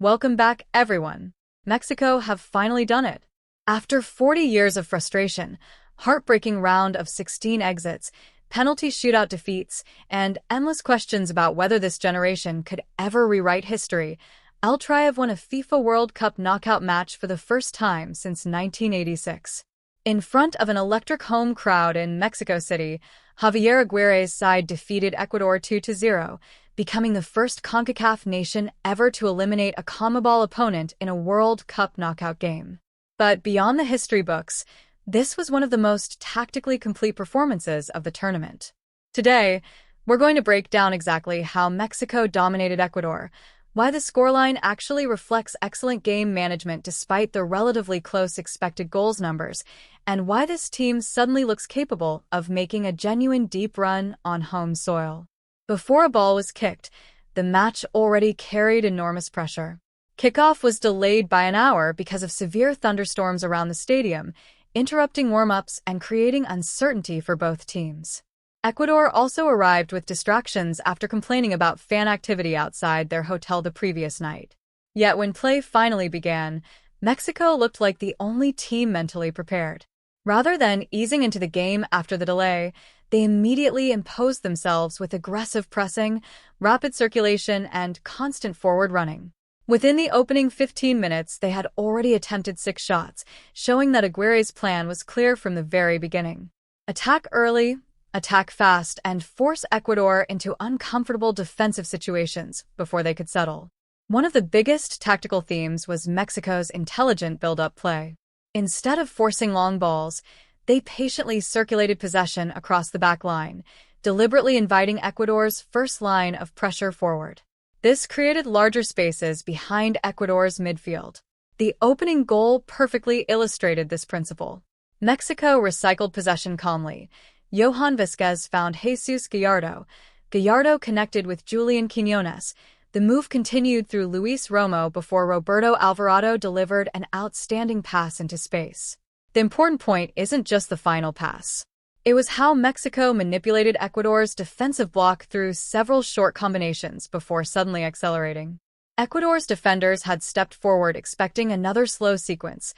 Welcome back, everyone. Mexico have finally done it. After 40 years of frustration, heartbreaking round of 16 exits, penalty shootout defeats, and endless questions about whether this generation could ever rewrite history, El Tri have won a FIFA World Cup knockout match for the first time since 1986. In front of an electric home crowd in Mexico City, Javier Aguirre's side defeated Ecuador 2-0, becoming the first CONCACAF nation ever to eliminate a CONMEBOL opponent in a World Cup knockout game. But beyond the history books, this was one of the most tactically complete performances of the tournament. Today, we're going to break down exactly how Mexico dominated Ecuador, why the scoreline actually reflects excellent game management despite the relatively close expected goals numbers, and why this team suddenly looks capable of making a genuine deep run on home soil. Before a ball was kicked, the match already carried enormous pressure. Kickoff was delayed by an hour because of severe thunderstorms around the stadium, interrupting warm-ups and creating uncertainty for both teams. Ecuador also arrived with distractions after complaining about fan activity outside their hotel the previous night. Yet when play finally began, Mexico looked like the only team mentally prepared. Rather than easing into the game after the delay, they immediately imposed themselves with aggressive pressing, rapid circulation, and constant forward running. Within the opening 15 minutes, they had already attempted 6 shots, showing that Aguirre's plan was clear from the very beginning. Attack early, attack fast, and force Ecuador into uncomfortable defensive situations before they could settle. One of the biggest tactical themes was Mexico's intelligent build-up play. Instead of forcing long balls, they patiently circulated possession across the back line, deliberately inviting Ecuador's first line of pressure forward. This created larger spaces behind Ecuador's midfield. The opening goal perfectly illustrated this principle. Mexico recycled possession calmly. Johan Vázquez found Jesus Gallardo. Gallardo connected with Julián Quiñones. The move continued through Luis Romo before Roberto Alvarado delivered an outstanding pass into space. The important point isn't just the final pass. It was how Mexico manipulated Ecuador's defensive block through several short combinations before suddenly accelerating. Ecuador's defenders had stepped forward expecting another slow sequence,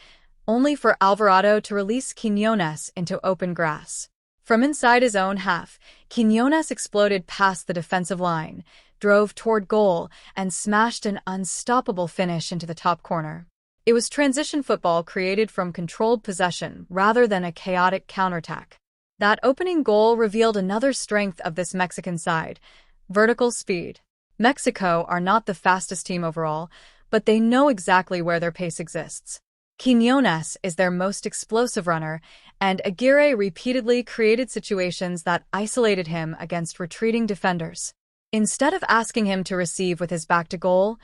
only for Alvarado to release Quiñones into open grass. From inside his own half, Quiñones exploded past the defensive line, drove toward goal, and smashed an unstoppable finish into the top corner. It was transition football created from controlled possession rather than a chaotic counterattack. That opening goal revealed another strength of this Mexican side: vertical speed. Mexico are not the fastest team overall, but they know exactly where their pace exists. Quiñones is their most explosive runner, and Aguirre repeatedly created situations that isolated him against retreating defenders. Instead of asking him to receive with his back to goal,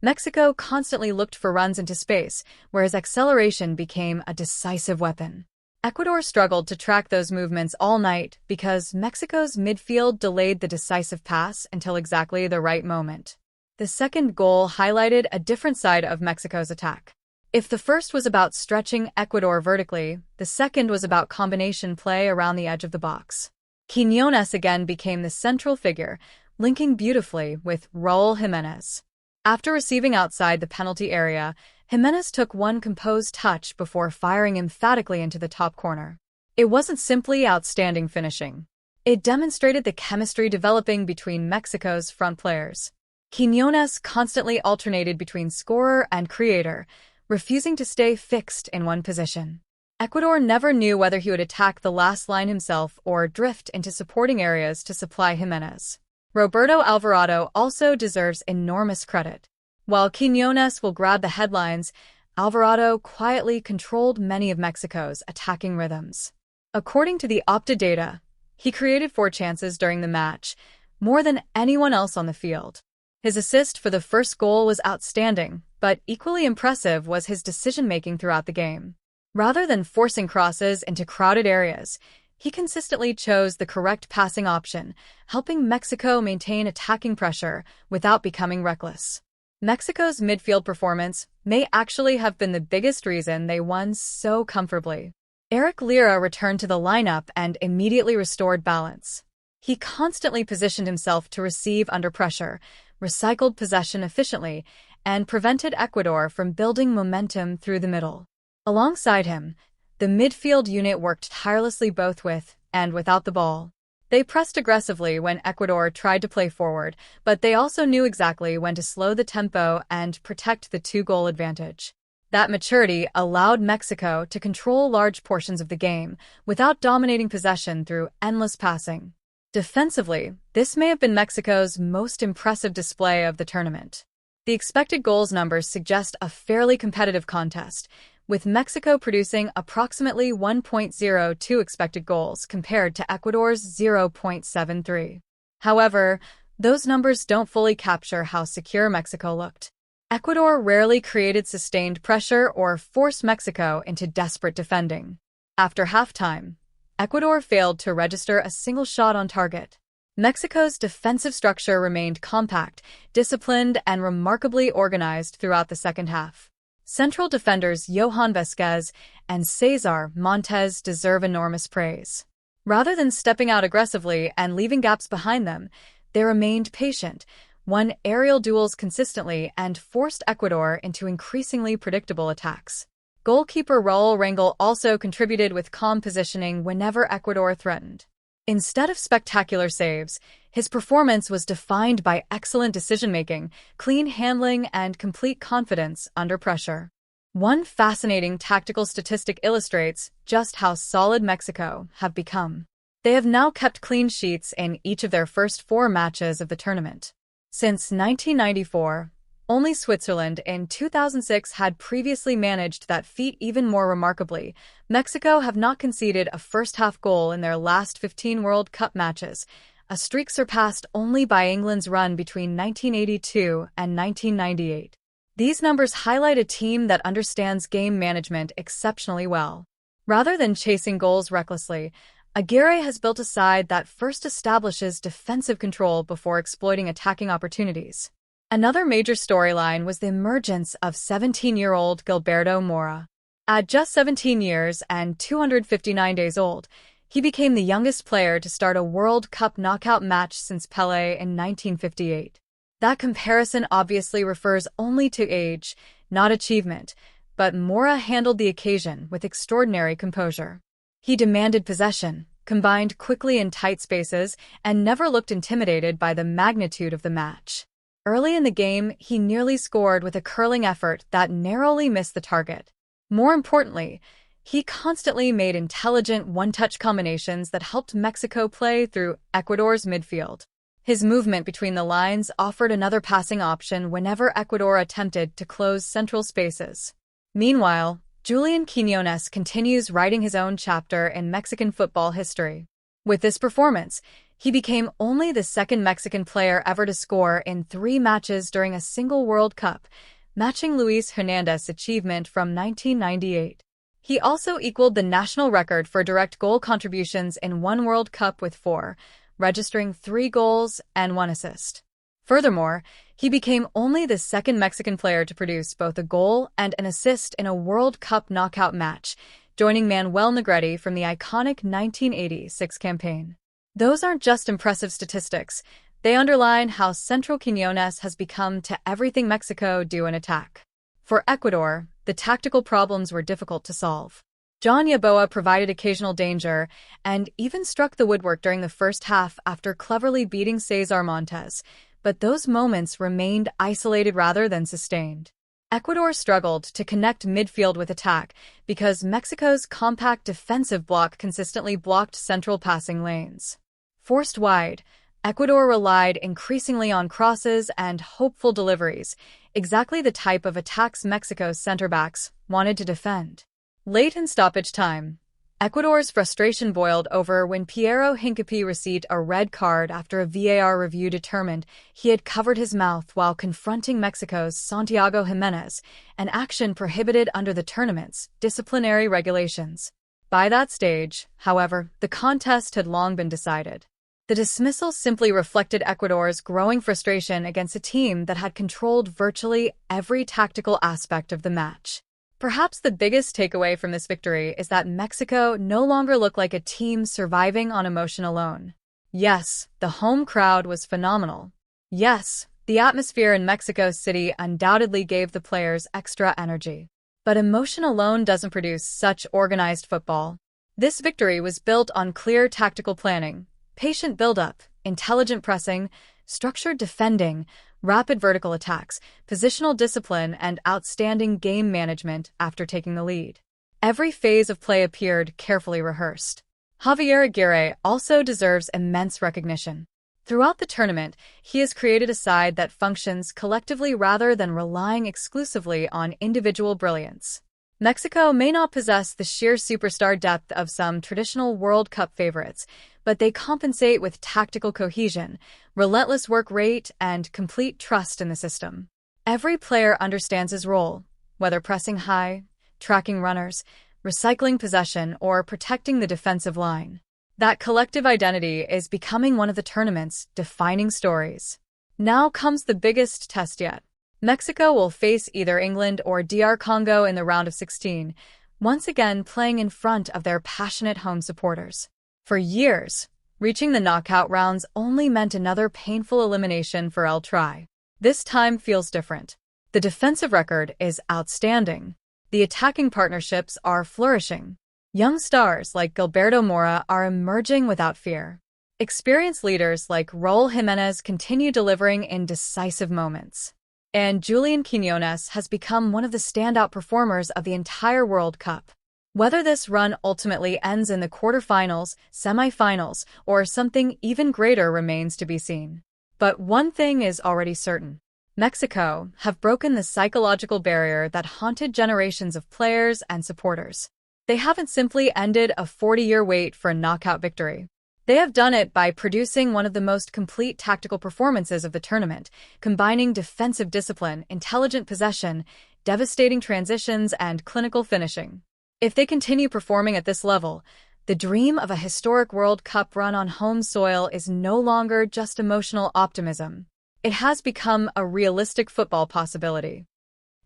Mexico constantly looked for runs into space, where his acceleration became a decisive weapon. Ecuador struggled to track those movements all night because Mexico's midfield delayed the decisive pass until exactly the right moment. The second goal highlighted a different side of Mexico's attack. If the first was about stretching Ecuador vertically, the second was about combination play around the edge of the box. Quiñones again became the central figure, linking beautifully with Raúl Jiménez. After receiving outside the penalty area, Jiménez took one composed touch before firing emphatically into the top corner. It wasn't simply outstanding finishing. It demonstrated the chemistry developing between Mexico's front players. Quiñones constantly alternated between scorer and creator, refusing to stay fixed in one position. Ecuador never knew whether he would attack the last line himself or drift into supporting areas to supply Jiménez. Roberto Alvarado also deserves enormous credit. While Quiñones will grab the headlines, Alvarado quietly controlled many of Mexico's attacking rhythms. According to the Opta data, he created 4 chances during the match, more than anyone else on the field. His assist for the first goal was outstanding, but equally impressive was his decision-making throughout the game. Rather than forcing crosses into crowded areas, he consistently chose the correct passing option, helping Mexico maintain attacking pressure without becoming reckless. Mexico's midfield performance may actually have been the biggest reason they won so comfortably. Érick Lira returned to the lineup and immediately restored balance. He constantly positioned himself to receive under pressure, recycled possession efficiently, and prevented Ecuador from building momentum through the middle. Alongside him, the midfield unit worked tirelessly both with and without the ball. They pressed aggressively when Ecuador tried to play forward, but they also knew exactly when to slow the tempo and protect the two-goal advantage. That maturity allowed Mexico to control large portions of the game without dominating possession through endless passing. Defensively, this may have been Mexico's most impressive display of the tournament. The expected goals numbers suggest a fairly competitive contest, with Mexico producing approximately 1.02 expected goals compared to Ecuador's 0.73. However, those numbers don't fully capture how secure Mexico looked. Ecuador rarely created sustained pressure or forced Mexico into desperate defending. After halftime, Ecuador failed to register a single shot on target. Mexico's defensive structure remained compact, disciplined, and remarkably organized throughout the second half. Central defenders Johan Vázquez and Cesar Montes deserve enormous praise. Rather than stepping out aggressively and leaving gaps behind them, they remained patient, won aerial duels consistently, and forced Ecuador into increasingly predictable attacks. Goalkeeper Raúl Rangel also contributed with calm positioning whenever Ecuador threatened. Instead of spectacular saves, his performance was defined by excellent decision-making, clean handling, and complete confidence under pressure. One fascinating tactical statistic illustrates just how solid Mexico have become. They have now kept clean sheets in each of their first 4 matches of the tournament. Since 1994, only Switzerland in 2006 had previously managed that feat. Even more remarkably, Mexico have not conceded a first-half goal in their last 15 World Cup matches, a streak surpassed only by England's run between 1982 and 1998. These numbers highlight a team that understands game management exceptionally well. Rather than chasing goals recklessly, Aguirre has built a side that first establishes defensive control before exploiting attacking opportunities. Another major storyline was the emergence of 17-year-old Gilberto Mora. At just 17 years and 259 days old, he became the youngest player to start a World Cup knockout match since Pelé in 1958. That comparison obviously refers only to age, not achievement, but Mora handled the occasion with extraordinary composure. He demanded possession, combined quickly in tight spaces, and never looked intimidated by the magnitude of the match. Early in the game, he nearly scored with a curling effort that narrowly missed the target. More importantly, he constantly made intelligent one-touch combinations that helped Mexico play through Ecuador's midfield. His movement between the lines offered another passing option whenever Ecuador attempted to close central spaces. Meanwhile, Julián Quiñones continues writing his own chapter in Mexican football history. With this performance, he became only the second Mexican player ever to score in 3 matches during a single World Cup, matching Luis Hernandez's achievement from 1998. He also equaled the national record for direct goal contributions in one World Cup with 4, registering 3 goals and 1 assist. Furthermore, he became only the second Mexican player to produce both a goal and an assist in a World Cup knockout match, joining Manuel Negretti from the iconic 1986 campaign. Those aren't just impressive statistics, they underline how central Quiñones has become to everything Mexico do in attack. For Ecuador, the tactical problems were difficult to solve. John Yeboah provided occasional danger and even struck the woodwork during the first half after cleverly beating Cesar Montes, but those moments remained isolated rather than sustained. Ecuador struggled to connect midfield with attack because Mexico's compact defensive block consistently blocked central passing lanes. Forced wide, Ecuador relied increasingly on crosses and hopeful deliveries, exactly the type of attacks Mexico's center-backs wanted to defend. Late in stoppage time, Ecuador's frustration boiled over when Piero Hincapié received a red card after a VAR review determined he had covered his mouth while confronting Mexico's Santiago Jiménez, an action prohibited under the tournament's disciplinary regulations. By that stage, however, the contest had long been decided. The dismissal simply reflected Ecuador's growing frustration against a team that had controlled virtually every tactical aspect of the match. Perhaps the biggest takeaway from this victory is that Mexico no longer looked like a team surviving on emotion alone. Yes, the home crowd was phenomenal. Yes, The atmosphere in Mexico City undoubtedly gave the players extra energy. But emotion alone doesn't produce such organized football. This victory was built on clear tactical planning, patient buildup, intelligent pressing, structured defending, rapid vertical attacks, positional discipline, and outstanding game management after taking the lead. Every phase of play appeared carefully rehearsed. Javier Aguirre also deserves immense recognition. Throughout the tournament, he has created a side that functions collectively rather than relying exclusively on individual brilliance. Mexico may not possess the sheer superstar depth of some traditional World Cup favorites, but they compensate with tactical cohesion, relentless work rate, and complete trust in the system. Every player understands his role, whether pressing high, tracking runners, recycling possession, or protecting the defensive line. That collective identity is becoming one of the tournament's defining stories. Now comes the biggest test yet. Mexico will face either England or DR Congo in the round of 16, once again playing in front of their passionate home supporters. For years, reaching the knockout rounds only meant another painful elimination for El Tri. This time feels different. The defensive record is outstanding. The attacking partnerships are flourishing. Young stars like Gilberto Mora are emerging without fear. Experienced leaders like Raúl Jiménez continue delivering in decisive moments. And Julián Quiñones has become one of the standout performers of the entire World Cup. Whether this run ultimately ends in the quarterfinals, semifinals, or something even greater remains to be seen. But one thing is already certain. Mexico have broken the psychological barrier that haunted generations of players and supporters. They haven't simply ended a 40-year wait for a knockout victory. They have done it by producing one of the most complete tactical performances of the tournament, combining defensive discipline, intelligent possession, devastating transitions, and clinical finishing. If they continue performing at this level, the dream of a historic World Cup run on home soil is no longer just emotional optimism. It has become a realistic football possibility.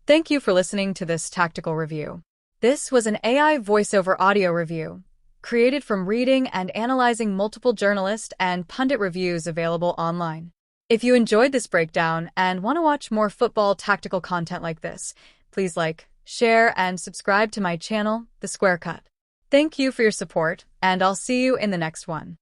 Thank you for listening to this tactical review. This was an AI voiceover audio review, created from reading and analyzing multiple journalist and pundit reviews available online. If you enjoyed this breakdown and want to watch more football tactical content like this, please like, share, and subscribe to my channel, The Square Cut. Thank you for your support, and I'll see you in the next one.